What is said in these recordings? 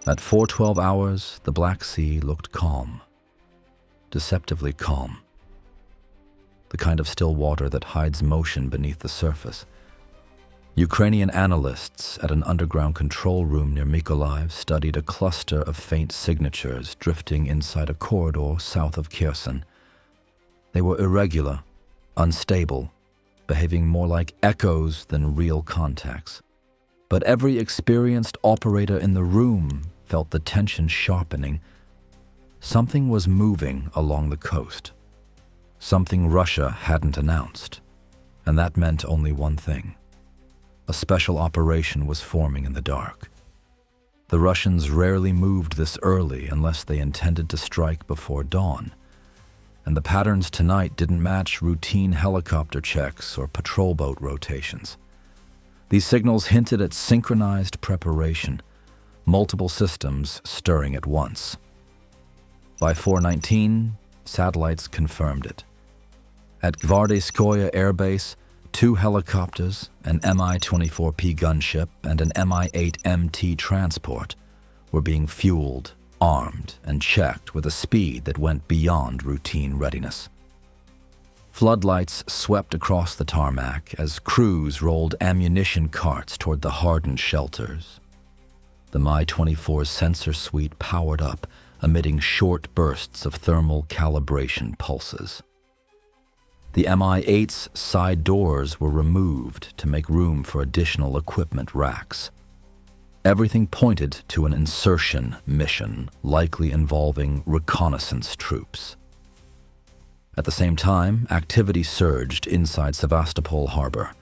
At 4:12 hours, the Black Sea looked calm, deceptively calm. The kind of still water that hides motion beneath the surface. Ukrainian analysts at an underground control room near Mykolaiv studied a cluster of faint signatures drifting inside a corridor south of Kherson. They were irregular, unstable, behaving more like echoes than real contacts. But every experienced operator in the room felt the tension sharpening. Something was moving along the coast. Something Russia hadn't announced, and that meant only one thing. A special operation was forming in the dark. The Russians rarely moved this early unless they intended to strike before dawn, and the patterns tonight didn't match routine helicopter checks or patrol boat rotations. These signals hinted at synchronized preparation, multiple systems stirring at once. By 4:19, satellites confirmed it. At Gvardeyskoye Airbase, 2 helicopters, an Mi-24P gunship, and an Mi-8 MT transport were being fueled, armed, and checked with a speed that went beyond routine readiness. Floodlights swept across the tarmac as crews rolled ammunition carts toward the hardened shelters. The Mi-24's sensor suite powered up, emitting short bursts of thermal calibration pulses. The Mi-8's side doors were removed to make room for additional equipment racks. Everything pointed to an insertion mission, likely involving reconnaissance troops. At the same time, activity surged inside Sevastopol harbor.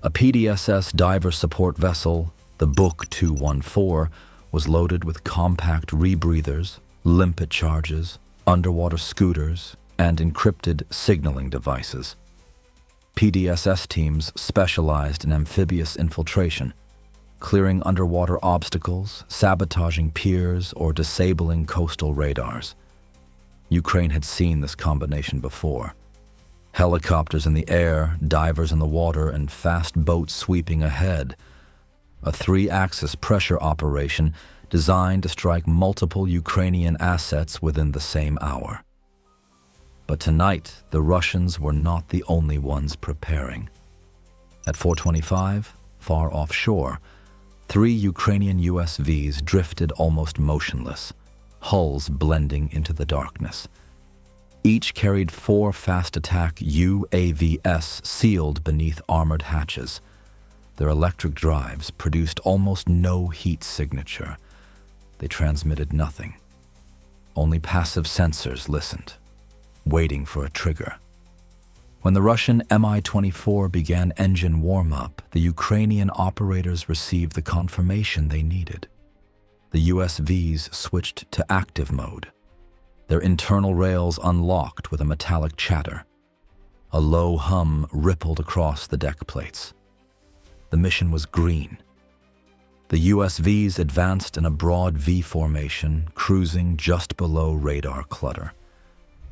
A PDSS diver support vessel, the Buk 214, was loaded with compact rebreathers, limpet charges, underwater scooters, and encrypted signaling devices. PDSS teams specialized in amphibious infiltration, clearing underwater obstacles, sabotaging piers, or disabling coastal radars. Ukraine had seen this combination before. Helicopters in the air, divers in the water, and fast boats sweeping ahead. A 3-axis pressure operation designed to strike multiple Ukrainian assets within the same hour. But tonight, the Russians were not the only ones preparing. At 4:25, far offshore, 3 Ukrainian USVs drifted almost motionless, hulls blending into the darkness. Each carried 4 fast-attack UAVs sealed beneath armored hatches. Their electric drives produced almost no heat signature. They transmitted nothing. Only passive sensors listened, waiting for a trigger. When the Russian Mi-24 began engine warm-up, the Ukrainian operators received the confirmation they needed. The USVs switched to active mode. Their internal rails unlocked with a metallic chatter. A low hum rippled across the deck plates. The mission was green. The USVs advanced in a broad V formation, cruising just below radar clutter.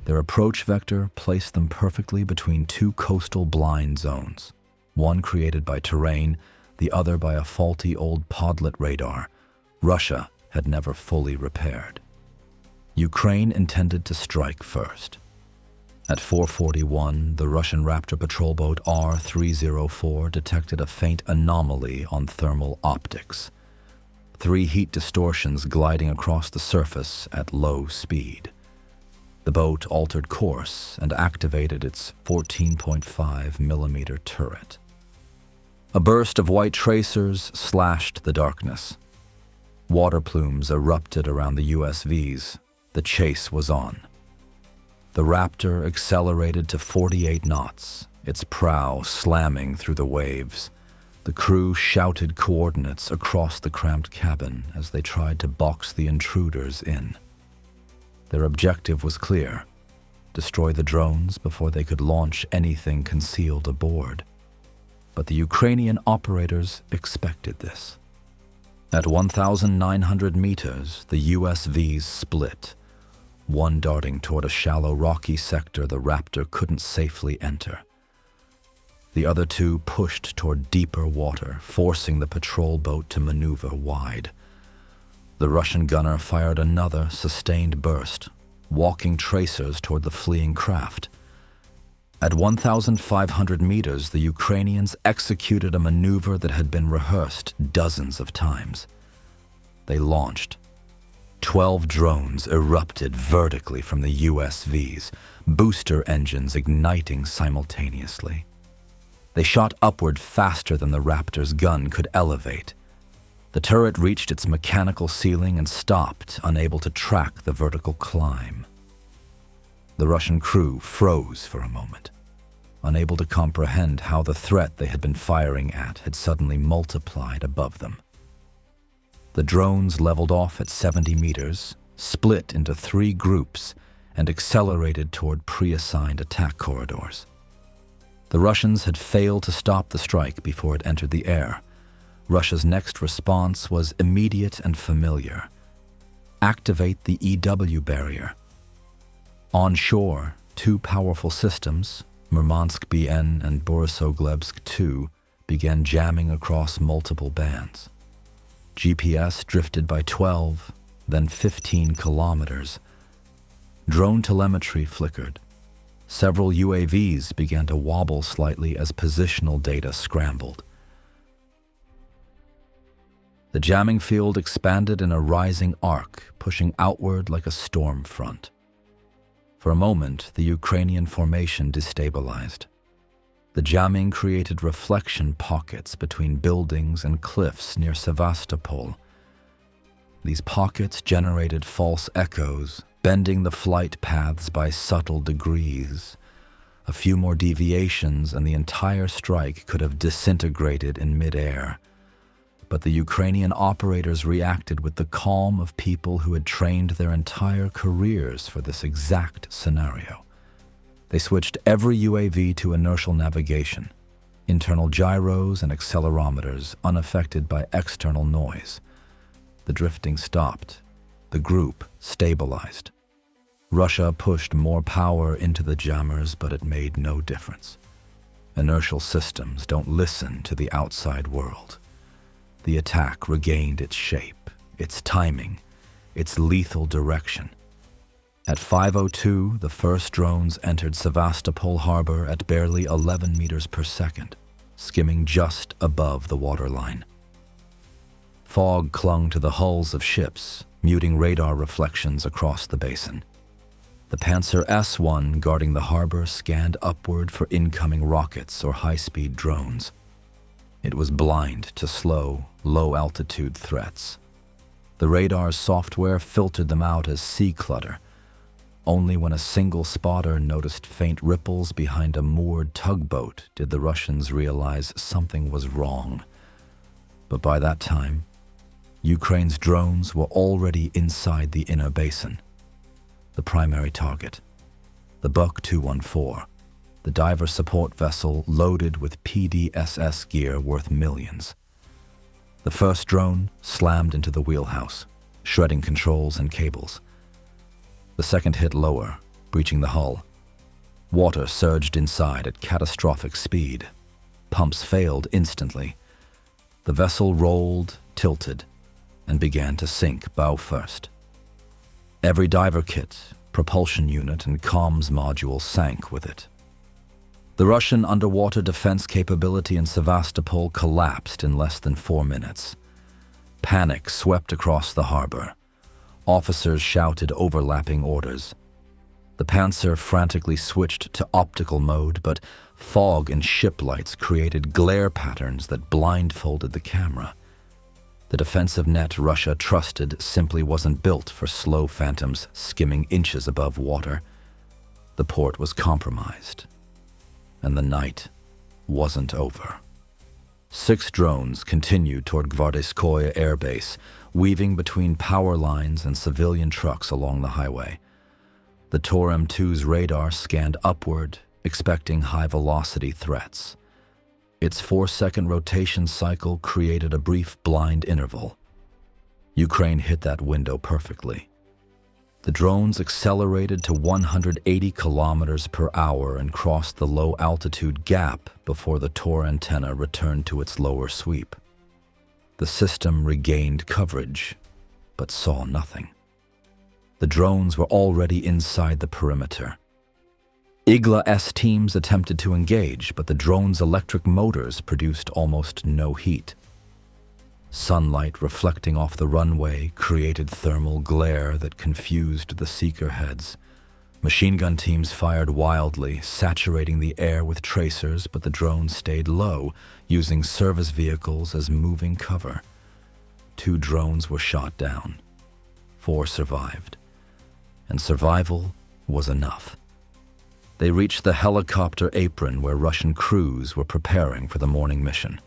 Their approach vector placed them perfectly between 2 coastal blind zones, one created by terrain, the other by a faulty old podlet radar Russia had never fully repaired. Ukraine intended to strike first. At 4:41, the Russian Raptor patrol boat R-304 detected a faint anomaly on thermal optics. 3 heat distortions gliding across the surface at low speed. The boat altered course and activated its 14.5mm turret. A burst of white tracers slashed the darkness. Water plumes erupted around the USVs. The chase was on. The Raptor accelerated to 48 knots, its prow slamming through the waves. The crew shouted coordinates across the cramped cabin as they tried to box the intruders in. Their objective was clear: destroy the drones before they could launch anything concealed aboard. But the Ukrainian operators expected this. At 1,900 meters, the USVs split, one darting toward a shallow rocky sector the Raptor couldn't safely enter. The other 2 pushed toward deeper water, forcing the patrol boat to maneuver wide. The Russian gunner fired another sustained burst, walking tracers toward the fleeing craft. At 1,500 meters, the Ukrainians executed a maneuver that had been rehearsed dozens of times. They launched. 12 drones erupted vertically from the USVs, booster engines igniting simultaneously. They shot upward faster than the Raptor's gun could elevate. The turret reached its mechanical ceiling and stopped, unable to track the vertical climb. The Russian crew froze for a moment, unable to comprehend how the threat they had been firing at had suddenly multiplied above them. The drones leveled off at 70 meters, split into 3 groups, and accelerated toward pre-assigned attack corridors. The Russians had failed to stop the strike before it entered the air. Russia's next response was immediate and familiar. Activate the EW barrier. On shore, 2 powerful systems, Murmansk BN and Borisoglebsk II, began jamming across multiple bands. GPS drifted by 12, then 15 kilometers. Drone telemetry flickered. Several UAVs began to wobble slightly as positional data scrambled. The jamming field expanded in a rising arc, pushing outward like a storm front. For a moment, the Ukrainian formation destabilized. The jamming created reflection pockets between buildings and cliffs near Sevastopol. These pockets generated false echoes, bending the flight paths by subtle degrees. A few more deviations and the entire strike could have disintegrated in midair. But the Ukrainian operators reacted with the calm of people who had trained their entire careers for this exact scenario. They switched every UAV to inertial navigation, internal gyros and accelerometers unaffected by external noise. The drifting stopped. The group stabilized. Russia pushed more power into the jammers, but it made no difference. Inertial systems don't listen to the outside world. The attack regained its shape, its timing, its lethal direction. At 5:02, the first drones entered Sevastopol harbor at barely 11 meters per second, skimming just above the waterline. Fog clung to the hulls of ships, muting radar reflections across the basin. The Pantsir S-1 guarding the harbor scanned upward for incoming rockets or high-speed drones. It was blind to slow, low-altitude threats. The radar's software filtered them out as sea clutter. Only when a single spotter noticed faint ripples behind a moored tugboat did the Russians realize something was wrong. But by that time, Ukraine's drones were already inside the inner basin. The primary target, the Buk 214, the diver support vessel loaded with PDSS gear worth millions. The first drone slammed into the wheelhouse, shredding controls and cables. The second hit lower, breaching the hull. Water surged inside at catastrophic speed. Pumps failed instantly. The vessel rolled, tilted, and began to sink bow first. Every diver kit, propulsion unit, and comms module sank with it. The Russian underwater defense capability in Sevastopol collapsed in less than 4 minutes. Panic swept across the harbor. Officers shouted overlapping orders. The Pantsir frantically switched to optical mode, but fog and ship lights created glare patterns that blindfolded the camera. The defensive net Russia trusted simply wasn't built for slow phantoms skimming inches above water. The port was compromised, and the night wasn't over. 6 drones continued toward Gvardeyskoye Airbase, weaving between power lines and civilian trucks along the highway. The Tor M2's radar scanned upward, expecting high-velocity threats. Its 4-second rotation cycle created a brief blind interval. Ukraine hit that window perfectly. The drones accelerated to 180 kilometers per hour and crossed the low-altitude gap before the Tor antenna returned to its lower sweep. The system regained coverage, but saw nothing. The drones were already inside the perimeter. Igla-S teams attempted to engage, but the drone's electric motors produced almost no heat. Sunlight reflecting off the runway created thermal glare that confused the seeker heads. Machine gun teams fired wildly, saturating the air with tracers, but the drones stayed low, using service vehicles as moving cover. 2 drones were shot down. 4 survived. And survival was enough. They reached the helicopter apron where Russian crews were preparing for the morning mission.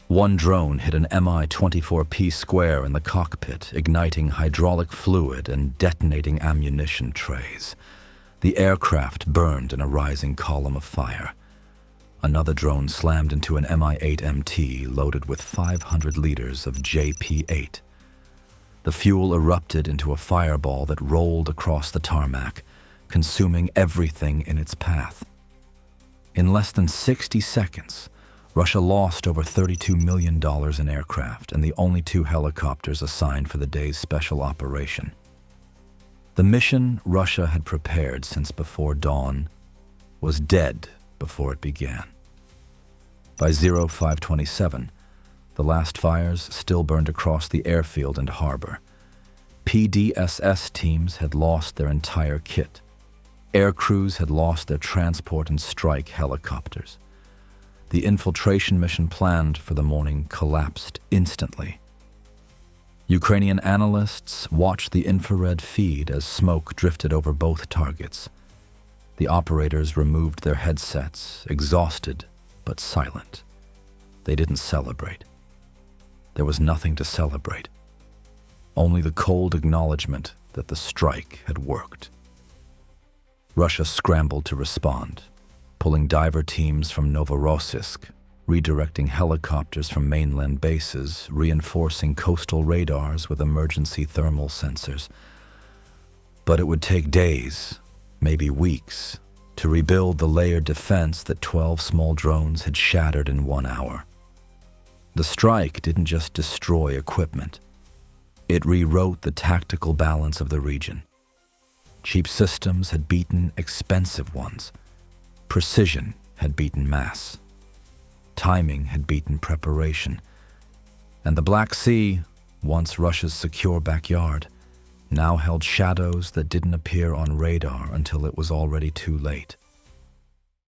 1 drone hit an Mi-24P square in the cockpit, igniting hydraulic fluid and detonating ammunition trays. The aircraft burned in a rising column of fire. Another drone slammed into an Mi-8MT loaded with 500 liters of JP-8. The fuel erupted into a fireball that rolled across the tarmac, consuming everything in its path. In less than 60 seconds, Russia lost over $32 million in aircraft and the only 2 helicopters assigned for the day's special operation. The mission Russia had prepared since before dawn was dead before it began. By 0527, the last fires still burned across the airfield and harbor. PDSS teams had lost their entire kit. Air crews had lost their transport and strike helicopters. The infiltration mission planned for the morning collapsed instantly. Ukrainian analysts watched the infrared feed as smoke drifted over both targets. The operators removed their headsets, exhausted but silent. They didn't celebrate. There was nothing to celebrate. Only the cold acknowledgement that the strike had worked. Russia scrambled to respond, pulling diver teams from Novorossiysk, redirecting helicopters from mainland bases, reinforcing coastal radars with emergency thermal sensors. But it would take days, maybe weeks, to rebuild the layered defense that 12 small drones had shattered in 1 hour. The strike didn't just destroy equipment. It rewrote the tactical balance of the region. Cheap systems had beaten expensive ones. Precision had beaten mass. Timing had beaten preparation. And the Black Sea, once Russia's secure backyard, now held shadows that didn't appear on radar until it was already too late.